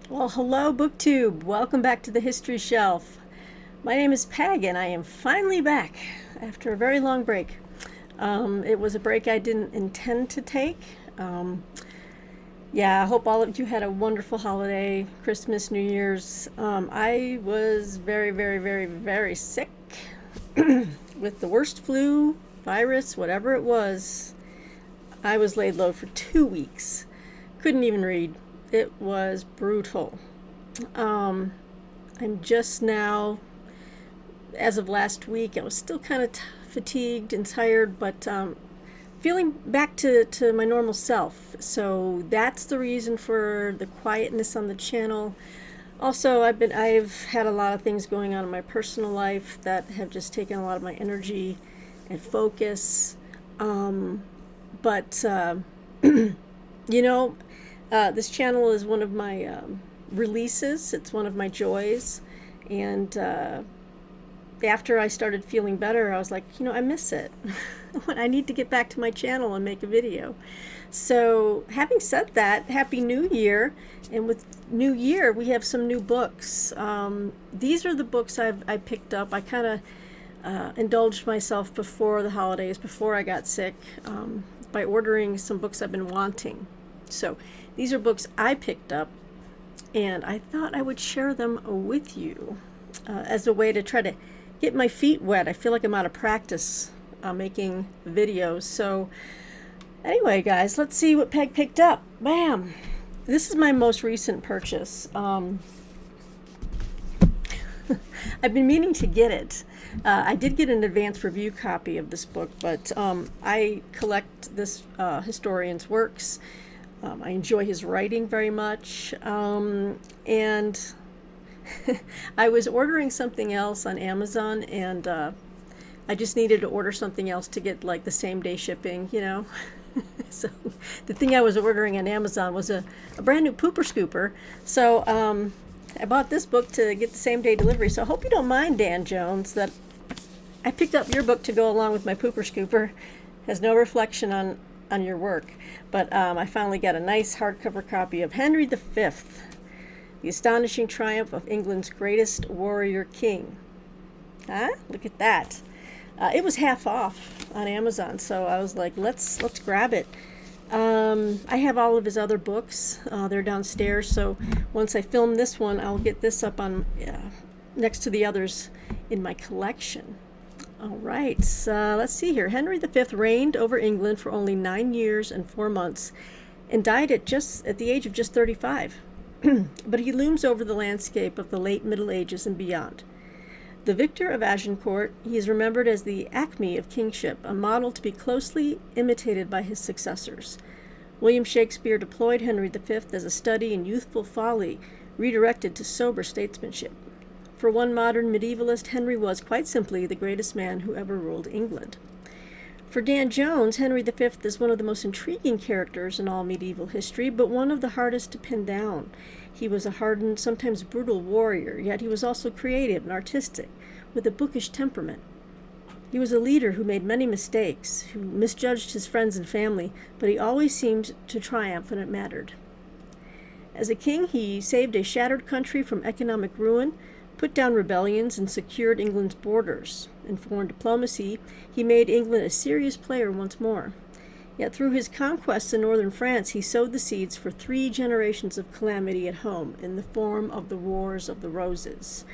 Well, hello, BookTube. Welcome back to the History Shelf. My name is Peg, and I am finally back after a very long break. It was a break I didn't intend to take. Um, I hope all of you had a wonderful holiday, Christmas, New Year's. I was very, very, very, very sick with the worst flu, virus, whatever it was. I was laid low for 2 weeks. Couldn't even read. It was brutal. Um, I'm just now, as of last week, I was still kind of fatigued and tired, but feeling back to my normal self. So that's the reason for the quietness on the channel. Also, I've had a lot of things going on in my personal life that have just taken a lot of my energy and focus. But you know, this channel is one of my releases. It's one of my joys. And after I started feeling better, I was like, I miss it. I need to get back to my channel and make a video. So having said that, Happy New Year. And with New Year, we have some new books. These are the books I picked up. I kind of indulged myself before the holidays, before I got sick, by ordering some books I've been wanting. So these are books I picked up, and I thought I would share them with you as a way to try to get my feet wet. I feel like I'm out of practice making videos. So anyway, guys, let's see what Peg picked up. Bam! This is my most recent purchase. I've been meaning to get it. I did get an advance review copy of this book, but I collect this historian's works. I enjoy his writing very much. And I was ordering something else on Amazon, and I just needed to order something else to get like the same day shipping, So the thing I was ordering on Amazon was a brand new pooper scooper. So I bought this book to get the same day delivery. So I hope you don't mind, Dan Jones, that I picked up your book to go along with my pooper scooper. Has no reflection on your work. But I finally got a nice hardcover copy of Henry V, The Astonishing Triumph of England's Greatest Warrior King. Huh? Look at that. It was half off on Amazon, so I was like, let's grab it. I have all of his other books. They're downstairs, so once I film this one, I'll get this up on next to the others in my collection. All right, let's see here. Henry V reigned over England for only 9 years and 4 months and died at the age of just 35. But he looms over the landscape of the late Middle Ages and beyond. The victor of Agincourt, he is remembered as the acme of kingship, a model to be closely imitated by his successors. William Shakespeare deployed Henry V as a study in youthful folly, redirected to sober statesmanship. For one modern medievalist, Henry was, quite simply, the greatest man who ever ruled England. For Dan Jones, Henry V is one of the most intriguing characters in all medieval history, but one of the hardest to pin down. He was a hardened, sometimes brutal warrior, yet he was also creative and artistic, with a bookish temperament. He was a leader who made many mistakes, who misjudged his friends and family, but he always seemed to triumph when it mattered. As a king, he saved a shattered country from economic ruin, put down rebellions, and secured England's borders. In foreign diplomacy, he made England a serious player once more. Yet through his conquests in northern France, he sowed the seeds for 3 generations of calamity at home in the form of the Wars of the Roses.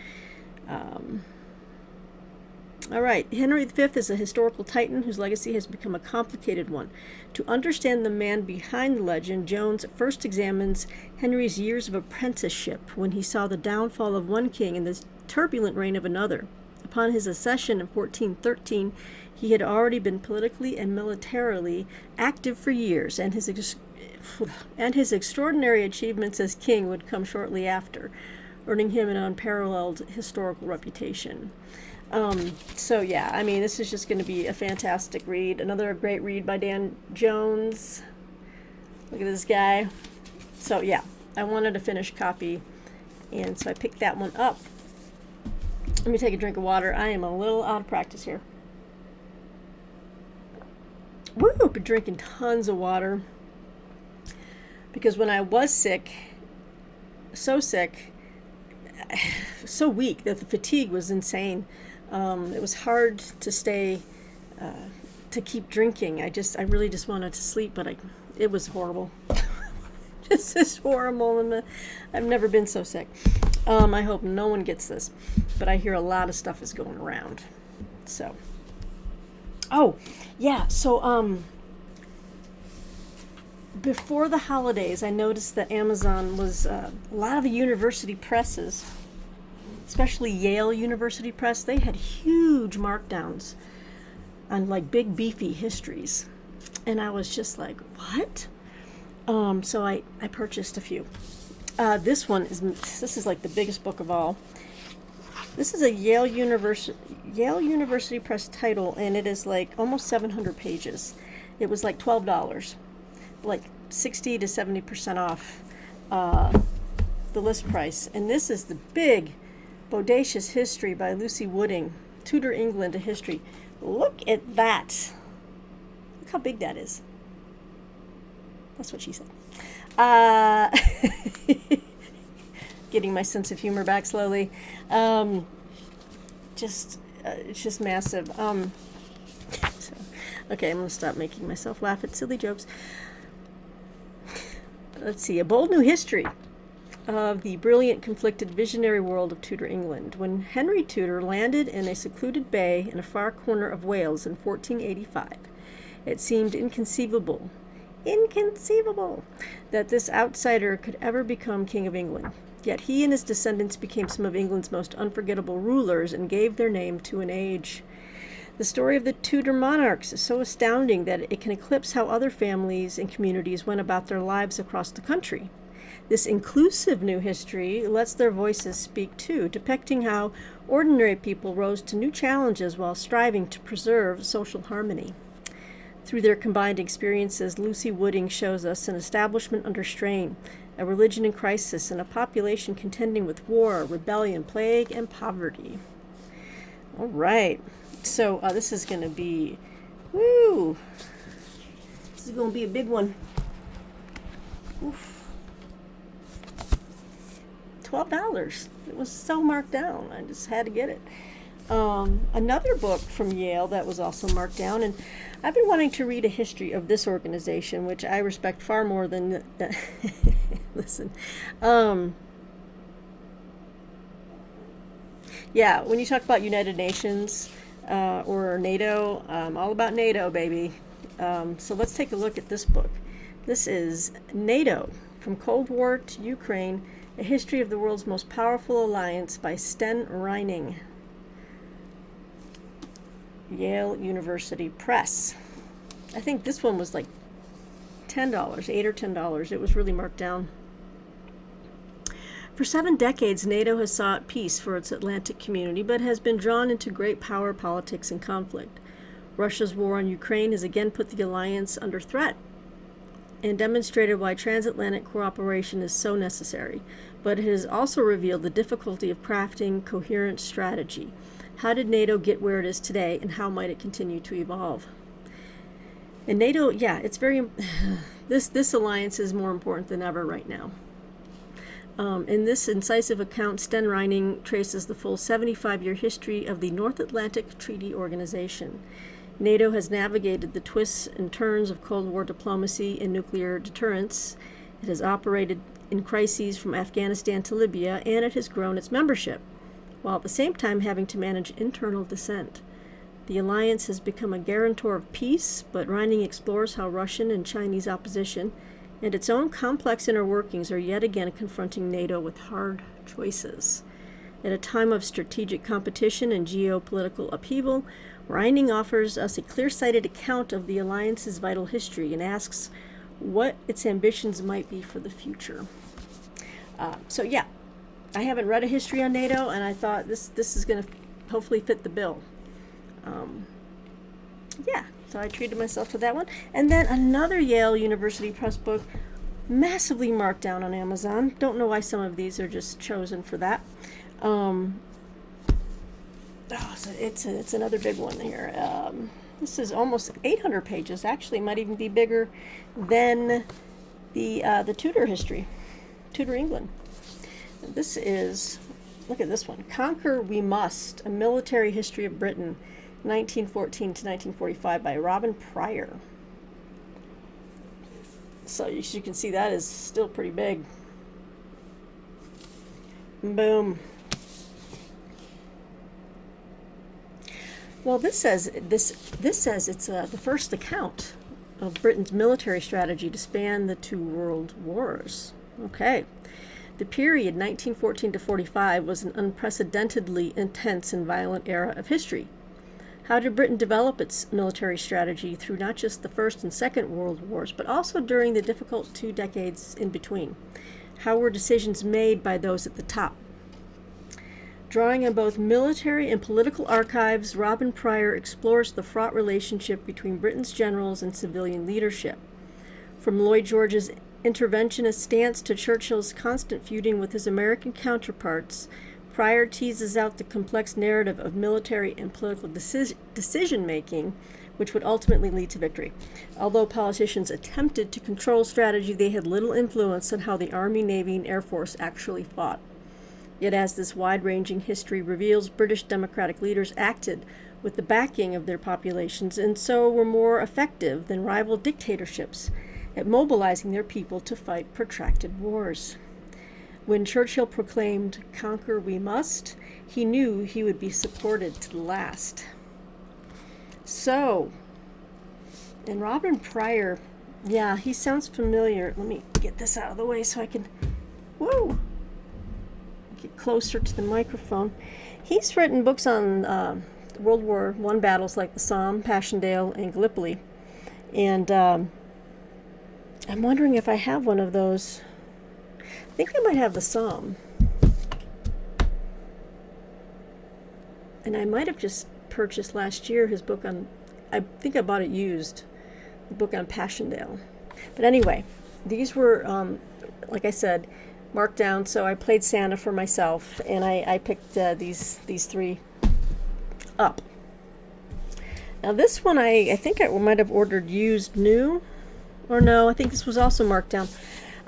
All right, Henry V is a historical titan whose legacy has become a complicated one. To understand the man behind the legend, Jones first examines Henry's years of apprenticeship when he saw the downfall of one king and the turbulent reign of another. Upon his accession in 1413, he had already been politically and militarily active for years, and his extraordinary achievements as king would come shortly after, earning him an unparalleled historical reputation. This is just going to be a fantastic read. Another great read by Dan Jones. Look at this guy. So yeah, I wanted a finished copy, and so I picked that one up. Let me take a drink of water. I am a little out of practice here. Woo! Been drinking tons of water because when I was sick, so sick, so weak that the fatigue was insane. It was hard to stay, to keep drinking. I really just wanted to sleep, but it was horrible. Just as horrible, and I've never been so sick. I hope no one gets this, but I hear a lot of stuff is going around. So, oh, yeah, so, before the holidays, I noticed that Amazon was, a lot of the university presses, especially Yale University Press, they had huge markdowns on like big beefy histories. And I was just like, what? So I purchased a few. This is like the biggest book of all. This is a Yale University Press title, and it is like almost 700 pages. It was like $12, like 60 to 70% off the list price. And this is the big, bodacious history by Lucy Wooding, Tutor England, a history. Look at that. Look how big that is. That's what she said. Getting my sense of humor back slowly. It's just massive. So, okay, I'm going to stop making myself laugh at silly jokes. Let's see. A bold new history of the brilliant, conflicted, visionary world of Tudor England. When Henry Tudor landed in a secluded bay in a far corner of Wales in 1485, it seemed inconceivable that this outsider could ever become King of England. Yet he and his descendants became some of England's most unforgettable rulers and gave their name to an age. The story of the Tudor monarchs is so astounding that it can eclipse how other families and communities went about their lives across the country. This inclusive new history lets their voices speak too, depicting how ordinary people rose to new challenges while striving to preserve social harmony. Through their combined experiences, Lucy Wooding shows us an establishment under strain, a religion in crisis, and a population contending with war, rebellion, plague, and poverty. All right. So this is going to be, this is going to be a big one. Oof. $12. It was so marked down. I just had to get it. Another book from Yale that was also marked down, and I've been wanting to read a history of this organization, which I respect far more than listen. Yeah, when you talk about United Nations or NATO, all about NATO, baby. So let's take a look at this book. This is NATO, From Cold War to Ukraine, A History of the World's Most Powerful Alliance by Sten Reining. Yale University Press. I think this one was like $10, $8 or $10. It was really marked down. For 7 decades, NATO has sought peace for its Atlantic community, but has been drawn into great power politics and conflict. Russia's war on Ukraine has again put the alliance under threat and demonstrated why transatlantic cooperation is so necessary, but it has also revealed the difficulty of crafting coherent strategy. How did NATO get where it is today, and how might it continue to evolve? And NATO, yeah, it's very, this alliance is more important than ever right now. In this incisive account, Sten Reining traces the full 75-year history of the North Atlantic Treaty Organization. NATO has navigated the twists and turns of Cold War diplomacy and nuclear deterrence. It has operated in crises from Afghanistan to Libya, and it has grown its membership, while at the same time having to manage internal dissent. The alliance has become a guarantor of peace, but Reining explores how Russian and Chinese opposition and its own complex inner workings are yet again confronting NATO with hard choices. At a time of strategic competition and geopolitical upheaval, Reining offers us a clear-sighted account of the alliance's vital history and asks what its ambitions might be for the future. So yeah, I haven't read a history on NATO, and I thought this is going to hopefully fit the bill. Yeah, so I treated myself to that one. And then another Yale University Press book, massively marked down on Amazon. Don't know why some of these are just chosen for that. So it's another big one here. This is almost 800 pages. Actually, it might even be bigger than the Tudor history, Tudor England. This is, look at this one, Conquer We Must, A Military History of Britain, 1914 to 1945 by Robin Pryor. So as you can see, that is still pretty big. Boom. Well, this says it's the first account of Britain's military strategy to span the two world wars. Okay. The period 1914 to 45 was an unprecedentedly intense and violent era of history. How did Britain develop its military strategy through not just the First and Second World Wars, but also during the difficult 2 decades in between? How were decisions made by those at the top? Drawing on both military and political archives, Robin Pryor explores the fraught relationship between Britain's generals and civilian leadership. From Lloyd George's interventionist stance to Churchill's constant feuding with his American counterparts, Pryor teases out the complex narrative of military and political decision-making, which would ultimately lead to victory. Although politicians attempted to control strategy, they had little influence on how the Army, Navy, and Air Force actually fought. Yet as this wide-ranging history reveals, British democratic leaders acted with the backing of their populations and so were more effective than rival dictatorships at mobilizing their people to fight protracted wars. When Churchill proclaimed, "Conquer we must," he knew he would be supported to the last. So, and Robin Pryor, yeah, he sounds familiar. Let me get this out of the way so I can, whoa, get closer to the microphone. He's written books on World War I battles like the Somme, Passchendaele, and Gallipoli. And I'm wondering if I have one of those. I think I might have the Somme. And I might have just purchased last year his book on, I think I bought it used, the book on Passchendaele. But anyway, these were, like I said, marked down, so I played Santa for myself, and I picked these 3 up. Now this one I think I might have ordered used new, or no, I think this was also marked down.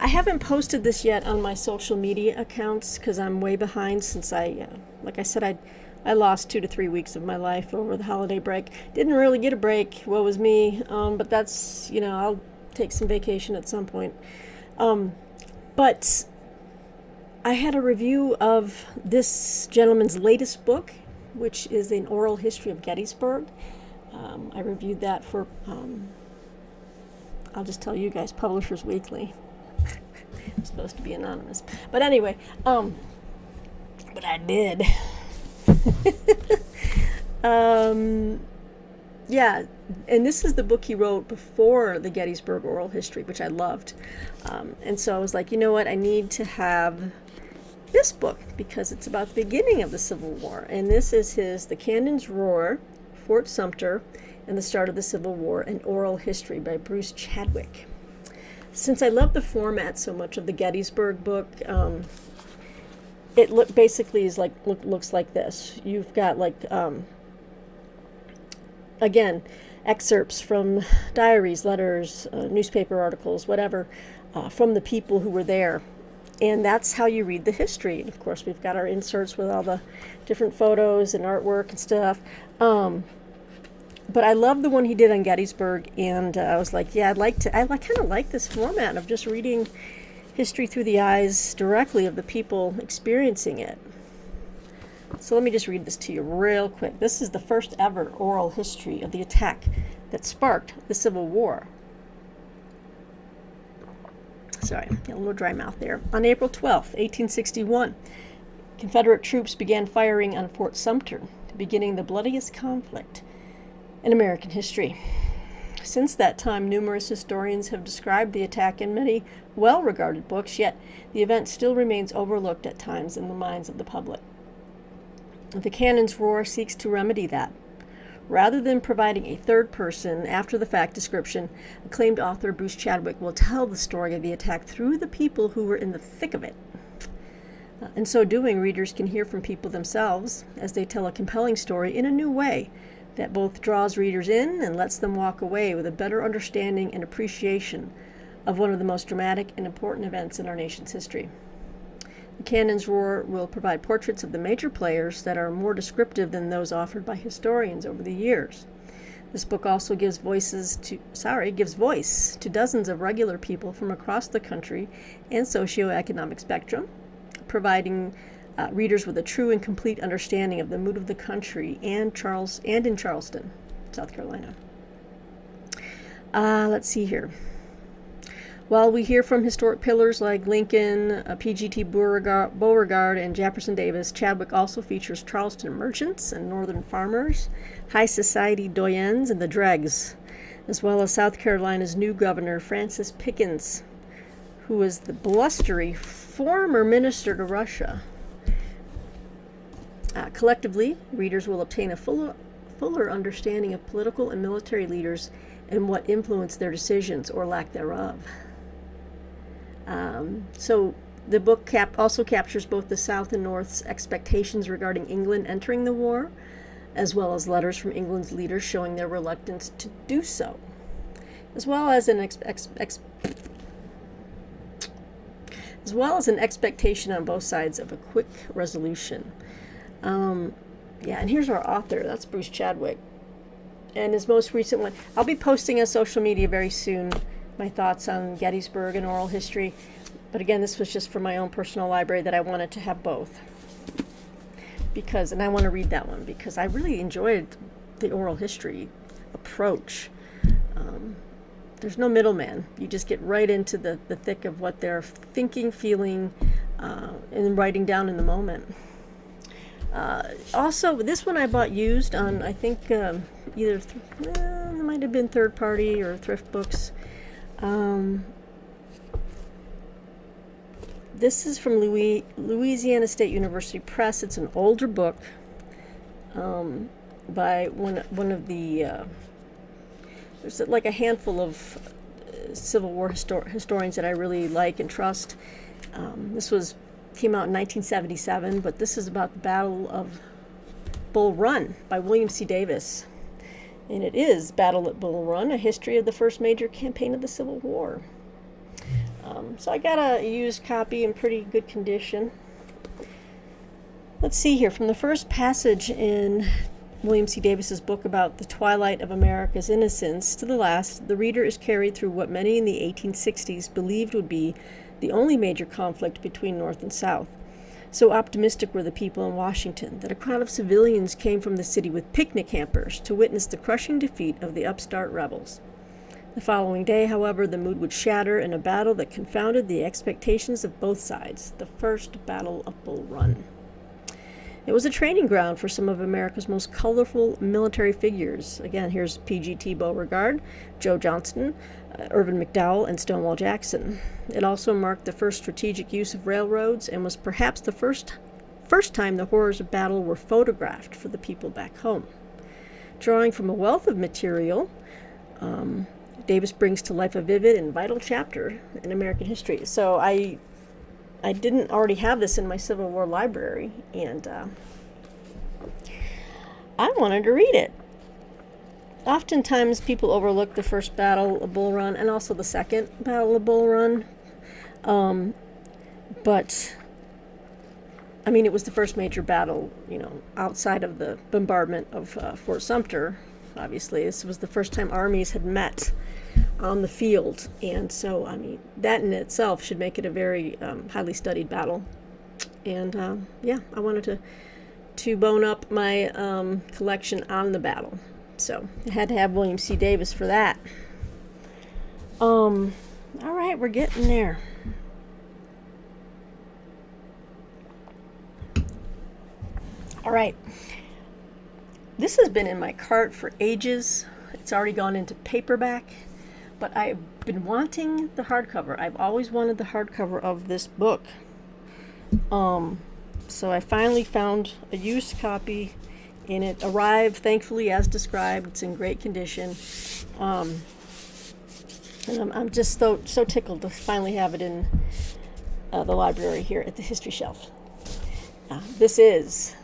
I haven't posted this yet on my social media accounts because I'm way behind since like I said, I lost 2 to 3 weeks of my life over the holiday break. Didn't really get a break, woe was me, but that's, I'll take some vacation at some point. But I had a review of this gentleman's latest book, which is an oral history of Gettysburg. I reviewed that for, I'll just tell you guys, Publishers Weekly. I'm supposed to be anonymous. But anyway, but I did. Yeah, and this is the book he wrote before the Gettysburg oral history, which I loved. And so I was like, you know what, I need to have this book because it's about the beginning of the Civil War. And this is The Cannon's Roar, Fort Sumter, and the Start of the Civil War, an Oral History by Bruce Chadwick. Since I love the format so much of the Gettysburg book, it basically is looks like this. You've got again, excerpts from diaries, letters, newspaper articles, whatever, from the people who were there. And that's how you read the history. And of course, we've got our inserts with all the different photos and artwork and stuff. But I love the one he did on Gettysburg, and I was like, yeah, I kind of like this format of just reading history through the eyes directly of the people experiencing it. So let me just read this to you real quick. This is the first ever oral history of the attack that sparked the Civil War. Sorry, got a little dry mouth there. On April 12th, 1861, Confederate troops began firing on Fort Sumter, beginning the bloodiest conflict in American history. Since that time, numerous historians have described the attack in many well-regarded books, yet the event still remains overlooked at times in the minds of the public. The Cannon's Roar seeks to remedy that. Rather than providing a third-person, after-the-fact description, acclaimed author Bruce Chadwick will tell the story of the attack through the people who were in the thick of it. In so doing, readers can hear from people themselves as they tell a compelling story in a new way that both draws readers in and lets them walk away with a better understanding and appreciation of one of the most dramatic and important events in our nation's history. The Cannon's Roar will provide portraits of the major players that are more descriptive than those offered by historians over the years. This book also gives voice to dozens of regular people from across the country and socioeconomic spectrum, providing readers with a true and complete understanding of the mood of the country and in Charleston, South Carolina. Let's see here. While we hear from historic pillars like Lincoln, P.G.T. Beauregard, and Jefferson Davis, Chadwick also features Charleston merchants and northern farmers, high society doyens, and the dregs, as well as South Carolina's new governor, Francis Pickens, who was the blustery former minister to Russia. Collectively, readers will obtain a fuller understanding of political and military leaders and what influenced their decisions or lack thereof. So the book also captures both the South and North's expectations regarding England entering the war, as well as letters from England's leaders showing their reluctance to do so, as well as an expectation on both sides of a quick resolution. And here's our author. That's Bruce Chadwick. And his most recent one, I'll be posting on social media very soon my thoughts on Gettysburg and oral history. But again, this was just for my own personal library that I wanted to have both. And I want to read that one because I really enjoyed the oral history approach. There's no middleman. You just get right into the thick of what they're thinking, feeling, and writing down in the moment. Also, this one I bought used on, I think, it might have been third party or thrift books. This is from Louisiana State University Press. It's an older book by one of the there's like a handful of Civil War historians that I really like and trust. This came out in 1977, but this is about the Battle of Bull Run by William C. Davis. And it is Battle at Bull Run, a history of the first major campaign of the Civil War. So I got a used copy in pretty good condition. Let's see here. From the first passage in William C. Davis's book about the twilight of America's innocence to the last, the reader is carried through what many in the 1860s believed would be the only major conflict between North and South. So optimistic were the people in Washington that a crowd of civilians came from the city with picnic hampers to witness the crushing defeat of the upstart rebels. The following day, however, the mood would shatter in a battle that confounded the expectations of both sides, the First Battle of Bull Run. It was a training ground for some of America's most colorful military figures. Again, here's P.G.T. Beauregard, Joe Johnston, Irvin McDowell, and Stonewall Jackson. It also marked the first strategic use of railroads and was perhaps the first time the horrors of battle were photographed for the people back home. Drawing from a wealth of material, Davis brings to life a vivid and vital chapter in American history. So I didn't already have this in my Civil War library, and I wanted to read it. Oftentimes people overlook the first Battle of Bull Run and also the second Battle of Bull Run. But, I mean, it was the first major battle, outside of the bombardment of Fort Sumter. Obviously, this was the first time armies had met on the field. And so, I mean, that in itself should make it a very highly studied battle. And, I wanted to bone up my collection on the battle. So I had to have William C. Davis for that. All right, we're getting there. All right. This has been in my cart for ages. It's already gone into paperback, but I've been wanting the hardcover. I've always wanted the hardcover of this book. So I finally found a used copy, and it arrived, thankfully, as described. It's in great condition. And I'm just so tickled to finally have it in the library here at the History Shelf. This is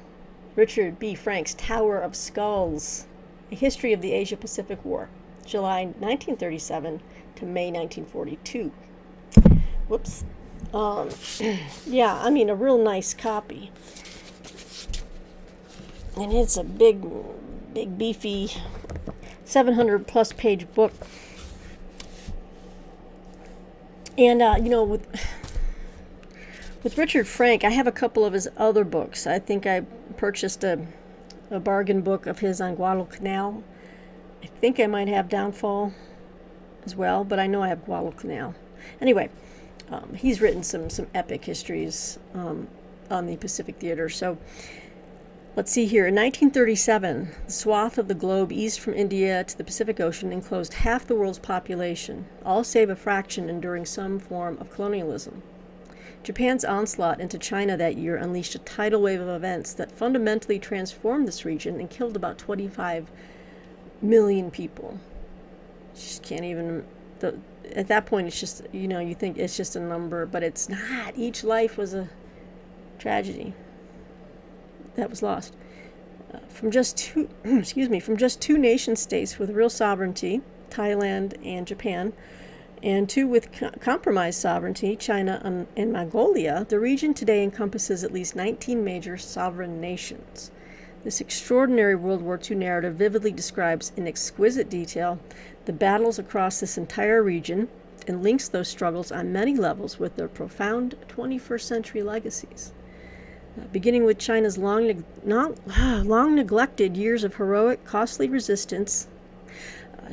Richard B. Frank's Tower of Skulls, A History of the Asia-Pacific War, July 1937 to May 1942. Whoops. Um, yeah, I mean, a real nice copy. And it's a big, big, beefy 700 plus page book. And, with Richard Frank, I have a couple of his other books. I think I purchased a bargain book of his on Guadalcanal. I think I might have Downfall as well, but I know I have Guadalcanal. Anyway, he's written some epic histories on the Pacific Theater. So let's see here. In 1937, the swath of the globe east from India to the Pacific Ocean enclosed half the world's population, all save a fraction enduring some form of colonialism. Japan's onslaught into China that year unleashed a tidal wave of events that fundamentally transformed this region and killed about 25 million people. Just can't even... At that point, it's just, you think it's just a number, but it's not. Each life was a tragedy that was lost. From just two nation states with real sovereignty, Thailand and Japan, and two with compromised sovereignty, China and Mongolia, the region today encompasses at least 19 major sovereign nations. This extraordinary World War II narrative vividly describes in exquisite detail the battles across this entire region and links those struggles on many levels with their profound 21st century legacies. Beginning with China's long neglected years of heroic, costly resistance,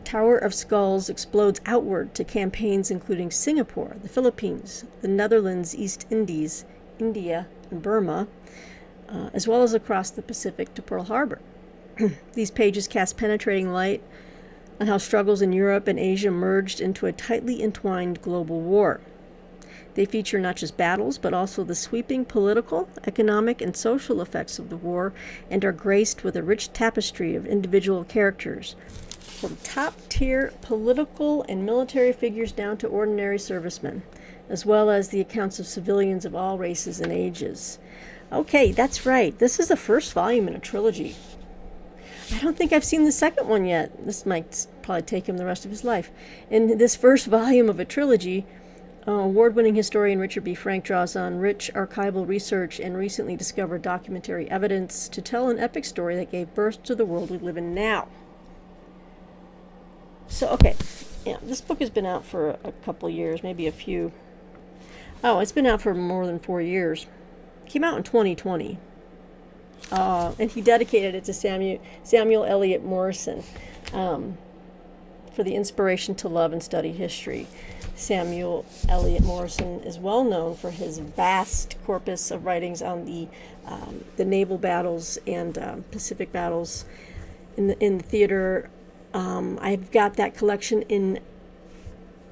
Tower of Skulls explodes outward to campaigns including Singapore, the Philippines, the Netherlands, East Indies, India, and Burma, as well as across the Pacific to Pearl Harbor. These pages cast penetrating light on how struggles in Europe and Asia merged into a tightly entwined global war. They feature not just battles, but also the sweeping political, economic, and social effects of the war, and are graced with a rich tapestry of individual characters, from top-tier political and military figures down to ordinary servicemen, as well as the accounts of civilians of all races and ages. Okay, that's right. This is the first volume in a trilogy. I don't think I've seen the second one yet. This might probably take him the rest of his life. In this first volume of a trilogy, award-winning historian Richard B. Frank draws on rich archival research and recently discovered documentary evidence to tell an epic story that gave birth to the world we live in now. So, okay, yeah, this book has been out for a couple of years, maybe a few. Oh, it's been out for more than 4 years. It came out in 2020. And he dedicated it to Samuel Eliot Morison for the inspiration to love and study history. Samuel Eliot Morison is well known for his vast corpus of writings on the naval battles and Pacific battles in the theater. I've got that collection in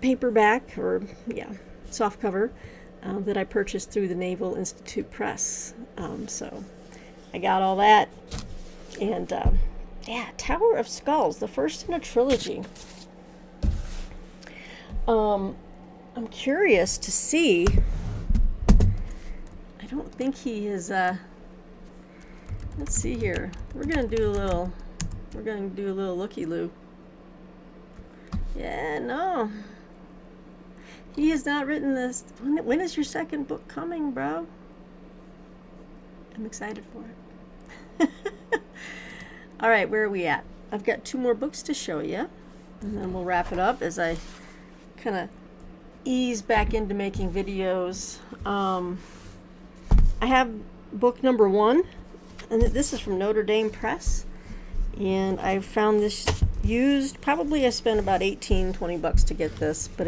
paperback or softcover that I purchased through the Naval Institute Press. So I got all that, and Tower of Skulls, the first in a trilogy. I'm curious to see. I don't think he is. Let's see here. We're gonna do a little looky-loo. Yeah, no. He has not written this. When is your second book coming, bro? I'm excited for it. All right, where are we at? I've got 2 more books to show you, and then we'll wrap it up as I kind of ease back into making videos. I have book number 1, and this is from Notre Dame Press, and I found this used. Probably I spent about $18-20 to get this, but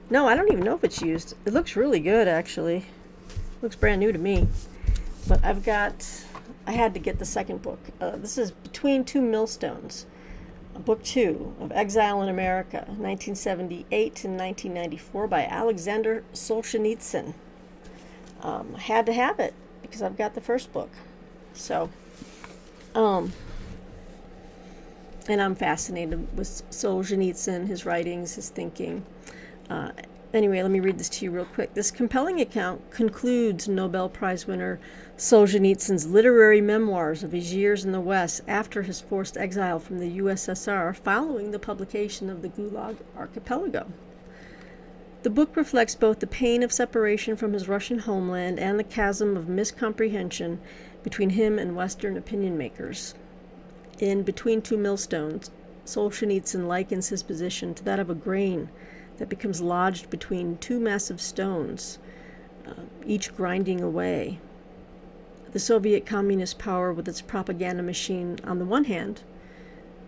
no, I don't even know if it's used. It looks really good, actually. It looks brand new to me. But I had to get the second book. This is Between Two Millstones, book 2 of Exile in America, 1978 to 1994 by Alexander Solzhenitsyn. I had to have it because I've got the first book. So, and I'm fascinated with Solzhenitsyn, his writings, his thinking. Anyway, let me read this to you real quick. This compelling account concludes Nobel Prize winner Solzhenitsyn's literary memoirs of his years in the West after his forced exile from the USSR following the publication of the Gulag Archipelago. The book reflects both the pain of separation from his Russian homeland and the chasm of miscomprehension between him and Western opinion makers. In Between Two Millstones, Solzhenitsyn likens his position to that of a grain that becomes lodged between two massive stones, each grinding away. The Soviet communist power with its propaganda machine on the one hand,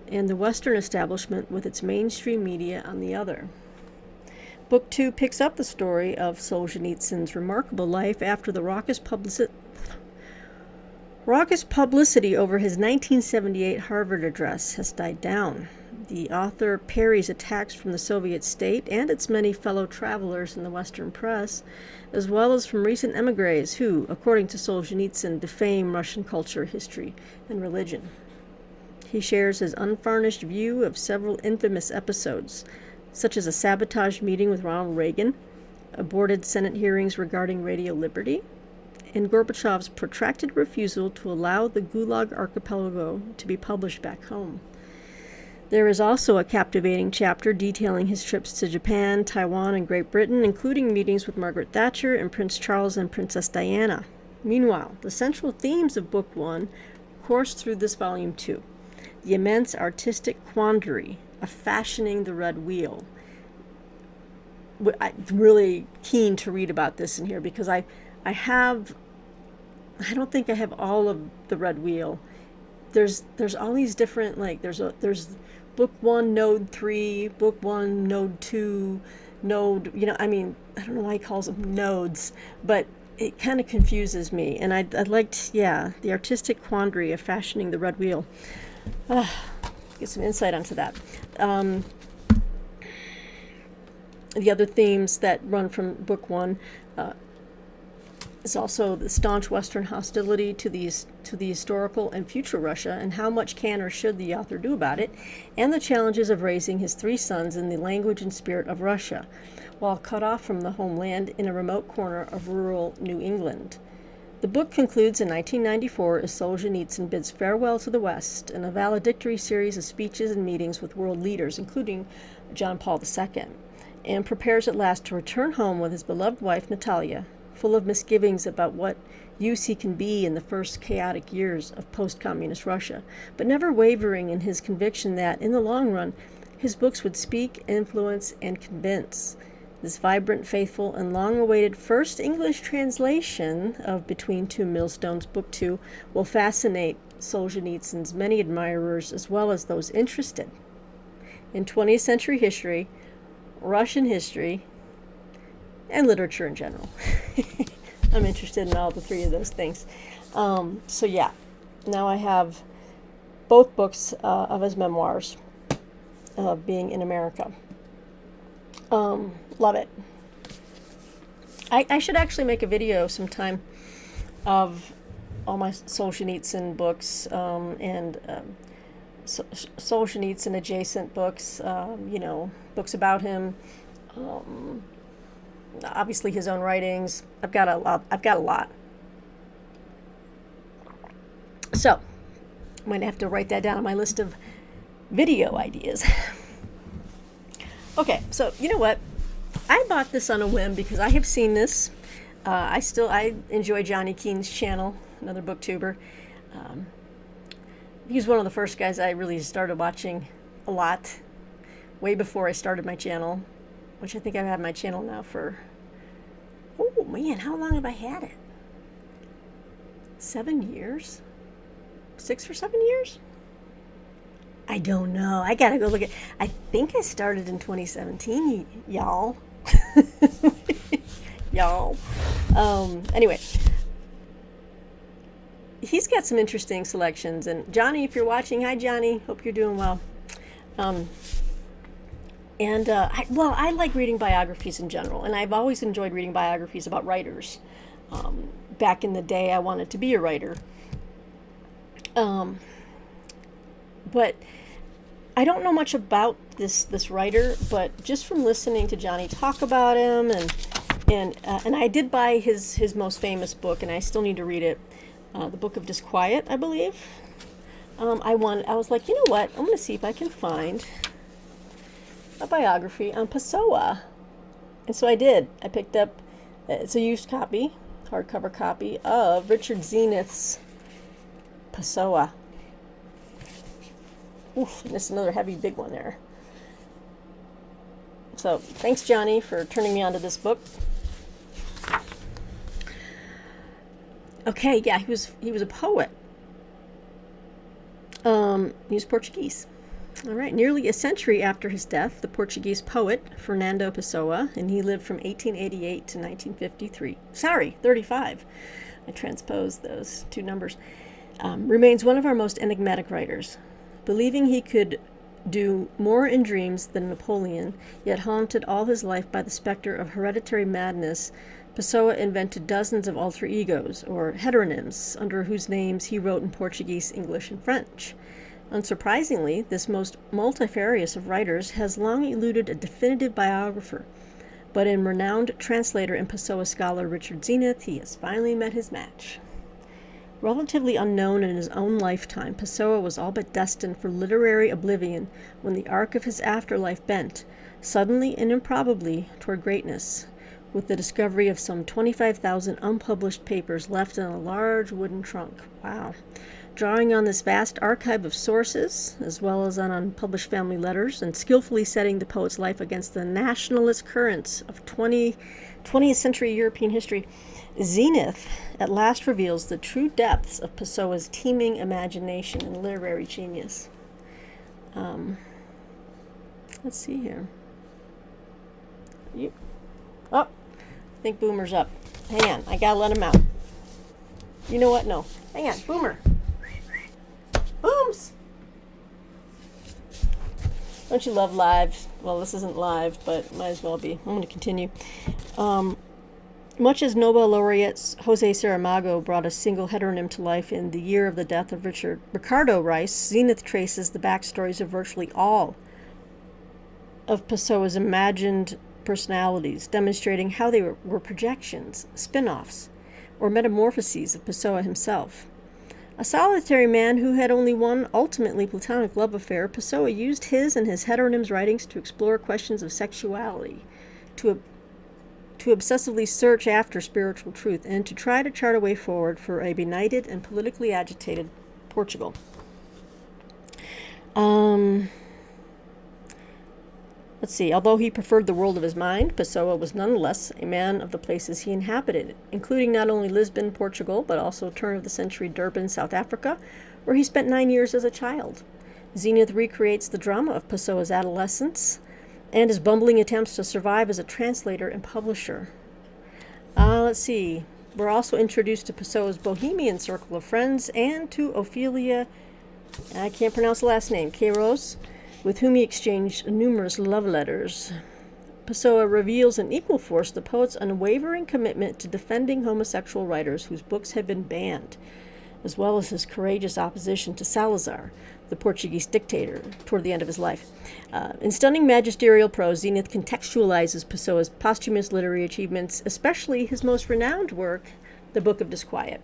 and the Western establishment with its mainstream media on the other. Book 2 picks up the story of Solzhenitsyn's remarkable life after the raucous publicity over his 1978 Harvard address has died down. The author parries attacks from the Soviet state and its many fellow travelers in the Western press, as well as from recent emigres who, according to Solzhenitsyn, defame Russian culture, history, and religion. He shares his unvarnished view of several infamous episodes, such as a sabotaged meeting with Ronald Reagan, aborted Senate hearings regarding radio liberty, and Gorbachev's protracted refusal to allow the Gulag Archipelago to be published back home. There is also a captivating chapter detailing his trips to Japan, Taiwan, and Great Britain, including meetings with Margaret Thatcher and Prince Charles and Princess Diana. Meanwhile, the central themes of Book 1 course through this volume 2. The immense artistic quandary of fashioning the red wheel. I'm really keen to read about this in here because I don't think I have all of the red wheel. There's all these different, like, there's Book 1, Node 3, Book 1, Node 2, Node, I don't know why he calls them nodes, but it kind of confuses me. And I'd like to, the artistic quandary of fashioning the red wheel. Get some insight onto that. The other themes that run from Book 1 is also the staunch Western hostility to the historical and future Russia, and how much can or should the author do about it, and the challenges of raising his 3 sons in the language and spirit of Russia, while cut off from the homeland in a remote corner of rural New England. The book concludes in 1994 as Solzhenitsyn bids farewell to the West in a valedictory series of speeches and meetings with world leaders, including John Paul II, and prepares at last to return home with his beloved wife Natalia, full of misgivings about what use he can be in the first chaotic years of post-communist Russia, but never wavering in his conviction that, in the long run, his books would speak, influence, and convince. This vibrant, faithful, and long-awaited first English translation of Between Two Millstones, Book 2, will fascinate Solzhenitsyn's many admirers as well as those interested in 20th century history, Russian history, and literature in general. I'm interested in all the 3 of those things. Now I have both books of his memoirs, being in America. Love it. I should actually make a video sometime of all my Solzhenitsyn books and Solzhenitsyn adjacent books, books about him, obviously his own writings. I've got a lot. So I might have to write that down on my list of video ideas. Okay, so you know what? I bought this on a whim because I have seen this. I enjoy Johnny Keene's channel, another booktuber. He's one of the first guys I really started watching a lot, way before I started my channel, which I think I've had my channel now for, oh man, how long have I had it? 7 years? 6 or 7 years? I don't know. I gotta go look at. I think I started in 2017, y'all. Y'all. Anyway, he's got some interesting selections. And Johnny, if you're watching, hi Johnny. Hope you're doing well. I like reading biographies in general, and I've always enjoyed reading biographies about writers. Back in the day, I wanted to be a writer. But I don't know much about this writer, but just from listening to Johnny talk about him, and I did buy his most famous book, and I still need to read it, the Book of Disquiet, I believe. I was like, you know what? I'm going to see if I can find a biography on Pessoa. And so I did. I picked up, it's a used copy, hardcover copy of Richard Zenith's Pessoa. Oof, and this is another heavy, big one there. So thanks, Johnny, for turning me onto this book. Okay, yeah, he was a poet. He was Portuguese. All right, nearly a century after his death, the Portuguese poet Fernando Pessoa, and he lived from 1888 to 1953. Sorry, 35. I transposed those two numbers. Remains one of our most enigmatic writers. Believing he could do more in dreams than Napoleon, yet haunted all his life by the specter of hereditary madness, Pessoa invented dozens of alter egos, or heteronyms, under whose names he wrote in Portuguese, English, and French. Unsurprisingly, this most multifarious of writers has long eluded a definitive biographer, but in renowned translator and Pessoa scholar Richard Zenith, he has finally met his match. Relatively unknown in his own lifetime, Pessoa was all but destined for literary oblivion when the arc of his afterlife bent, suddenly and improbably, toward greatness, with the discovery of some 25,000 unpublished papers left in a large wooden trunk. Wow. Drawing on this vast archive of sources, as well as on unpublished family letters, and skillfully setting the poet's life against the nationalist currents of 20th century European history, Zenith at last reveals the true depths of Pessoa's teeming imagination and literary genius. Let's see here. Oh, I think Boomer's up. Hang on, I gotta let him out. You know what? No. Hang on, Boomer. Booms! Don't you love live? Well, this isn't live, but might as well be. I'm going to continue. Much as Nobel laureate Jose Saramago brought a single heteronym to life in the year of the death of Ricardo Reis, Zenith traces the backstories of virtually all of Pessoa's imagined personalities, demonstrating how they were projections, spin-offs, or metamorphoses of Pessoa himself. A solitary man who had only one ultimately platonic love affair, Pessoa used his and his heteronym's writings to explore questions of sexuality, to obsessively search after spiritual truth, and to try to chart a way forward for a benighted and politically agitated Portugal. Let's see. Although he preferred the world of his mind, Pessoa was nonetheless a man of the places he inhabited, including not only Lisbon, Portugal, but also turn-of-the-century Durban, South Africa, where he spent 9 years as a child. Zenith recreates the drama of Pessoa's adolescence and his bumbling attempts to survive as a translator and publisher. Let's see. We're also introduced to Pessoa's bohemian circle of friends and to Ophelia, I can't pronounce the last name, Queiroz, with whom he exchanged numerous love letters. Pessoa reveals in equal force the poet's unwavering commitment to defending homosexual writers whose books had been banned, as well as his courageous opposition to Salazar, the Portuguese dictator, toward the end of his life. In stunning magisterial prose, Zenith contextualizes Pessoa's posthumous literary achievements, especially his most renowned work, The Book of Disquiet.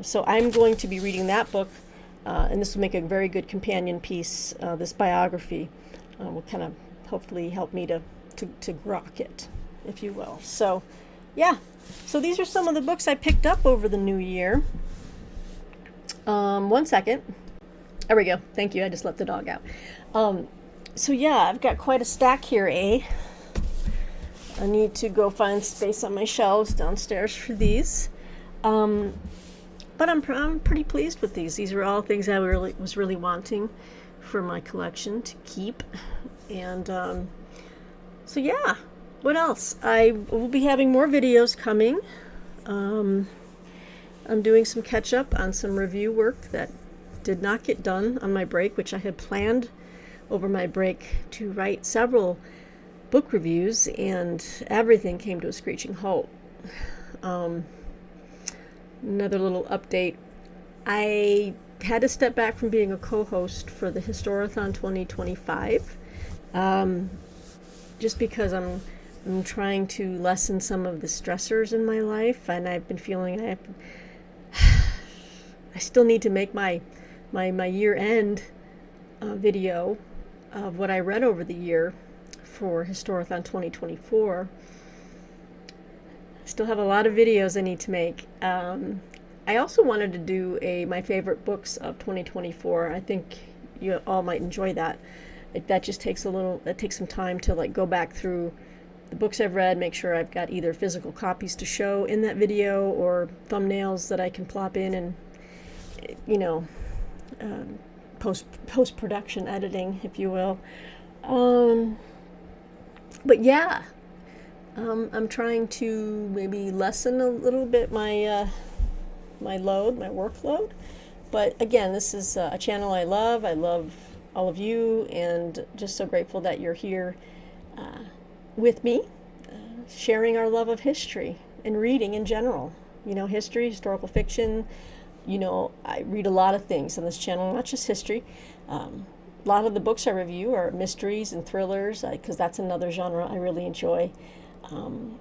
So I'm going to be reading that book, and this will make a very good companion piece. This biography will kind of hopefully help me to grok it, if you will. So, yeah. So these are some of the books I picked up over the new year. 1 second. There we go. Thank you. I just let the dog out. So yeah, I've got quite a stack here, eh? I need to go find space on my shelves downstairs for these. But I'm pretty pleased with these. These are all things I was really wanting for my collection to keep. And so yeah, what else? I will be having more videos coming. I'm doing some catch up on some review work that did not get done on my break, which I had planned over my break to write several book reviews, and everything came to a screeching halt. Another little update. I had to step back from being a co-host for the Historathon 2025, just because I'm trying to lessen some of the stressors in my life, and I've been feeling I still need to make my year-end video of what I read over the year for Historathon 2024. Still have a lot of videos I need to make. I also wanted to do my favorite books of 2024. I think you all might enjoy that. That just takes some time to like go back through the books I've read, make sure I've got either physical copies to show in that video or thumbnails that I can plop in and, you know, post-production editing, if you will. But yeah, I'm trying to maybe lessen a little bit my my workload. But again, this is a channel I love. I love all of you, and just so grateful that you're here with me, sharing our love of history and reading in general. You know, history, historical fiction. You know, I read a lot of things on this channel, not just history. A lot of the books I review are mysteries and thrillers, because that's another genre I really enjoy. I'd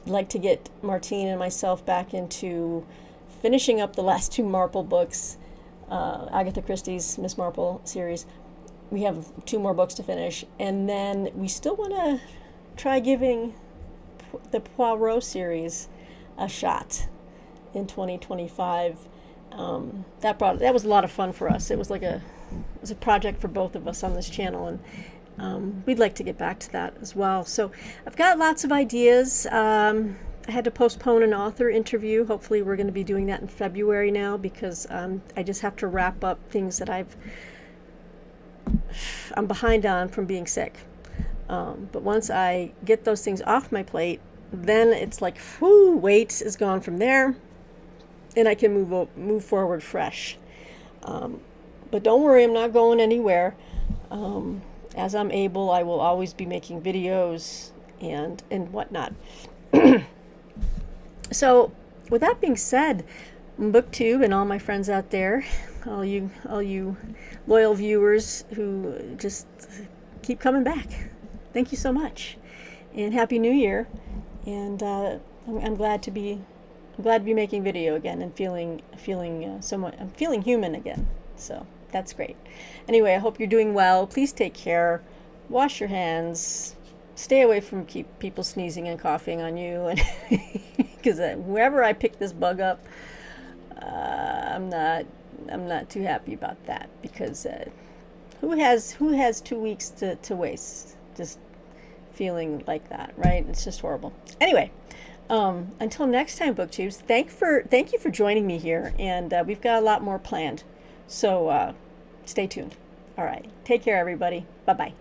like to get Martine and myself back into finishing up the last two Marple books, Agatha Christie's Miss Marple series. We have 2 more books to finish, and then we still want to try giving the Poirot series a shot in 2025. That was a lot of fun for us. It was a project for both of us on this channel, and we'd like to get back to that as well. So I've got lots of ideas. I had to postpone an author interview. Hopefully we're going to be doing that in February now, because I just have to wrap up things that I'm behind on from being sick. But once I get those things off my plate, then it's like, whoo, weight is gone from there, and I can move forward fresh. But don't worry, I'm not going anywhere. As I'm able, I will always be making videos and whatnot. So, with that being said, BookTube and all my friends out there, all you loyal viewers who just keep coming back, thank you so much, and Happy New Year. And I'm glad to be making video again and feeling somewhat. I'm feeling human again. So that's great. Anyway, I hope you're doing well. Please take care. Wash your hands. Stay away from people sneezing and coughing on you, and because wherever I pick this bug up, I'm not too happy about that, because who has 2 weeks to waste just feeling like that, right? It's just horrible. Anyway, until next time, BookTubes, thank you for joining me here, and we've got a lot more planned. So stay tuned. All right, take care, everybody. Bye bye.